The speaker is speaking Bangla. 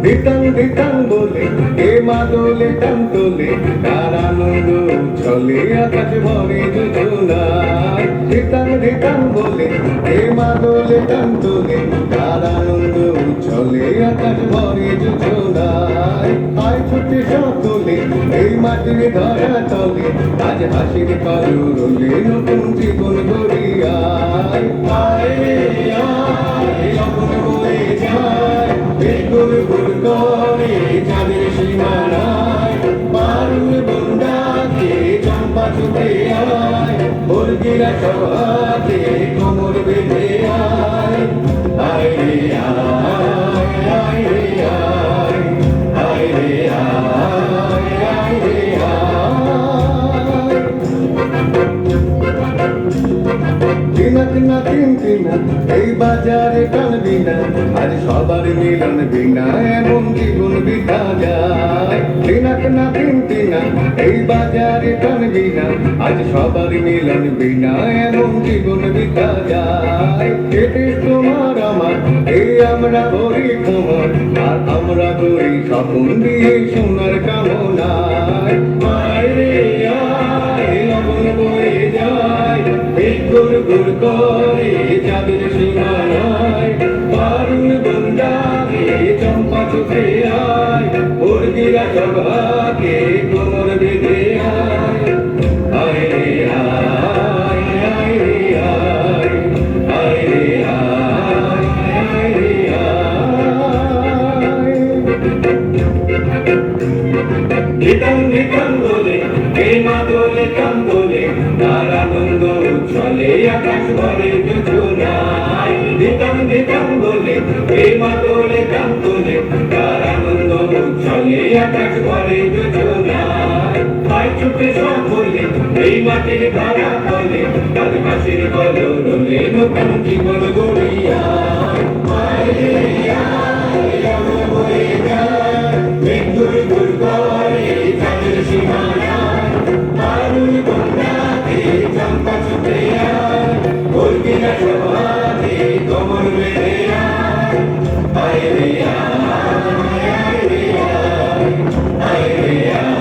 ধিতাং ধিতাং বলে এ মাদলে টান তোলে তার আনন্দ চলে আকাশ ভরে যোজনায়। ধিতাং ধিতাং বলে এ মাদলে টান তোলে তার আনন্দ চলে আকাশ ভরে যোজনায়। আয় ছুটে সকলে এই মাটির ধরা তলে আজ হাসির কলরলে নতুন জীবন গড়িয়ায়। আয় রে আয় লগন বয়ে যায় বেগুর গুড় করে চাঁদের সীমানায়। বারুর বন্দাকে চম্পা ছুটে আয় মুরগিরা সব হাতে কোমর বেঁধে আয়। আয় রে আয় আয় রে আয় আয় রে আয় আয় রে আয়। দিনাক না তিন তিনা এই বাজারে টানবি না আজ সবার মিলন বিনা এমন জীবন বিতা যায়। দিনাক না তিন তিনা এই বাজারে টানবি না আজ সবার মিলন বিনা এমন জীবন বিতা যায়। এতে তোমার আমার এই আমরা করি খবর আর আমরা করি স্বপ্ন দিয়ে সোনার কামনায়। আয় রে আয় লগন বয়ে যায় গুড় গুড় করে চাঁদের সীমানায়। বারুর বন্দাকে চম্পা ছুটে আয় মুরগিরা সব হাতে কোমর বেঁধে আয়। আয় রে আয় আয় রে আয় আয় রে আয় আয় রে আয়। ধিতাং ধিতাং বলে এই মাদলে টান তোলে তার আনন্দ চলে আকাশ ভরে যোজনায়। ধিতাং ধিতাং বলে এই মাদলে টান তোলে তার আনন্দ চলে আকাশ ভরে যোজনায়। আয় ছুটে সকলে এই মাটির ধরা তলে তার হাসির কলরলে নতুন জীবন গড়িয়ায়। আয় রে আয় লগন বয়ে যায় বেগুর গুড় করে চাঁদের সীমানায়। বারুর বন্দাকে চম্পা ছুটে আয় মুরগিরা সব হাতে কোমর বেঁধে আয়। আয় রে আয় আয় রে আয় আয় রে আয়।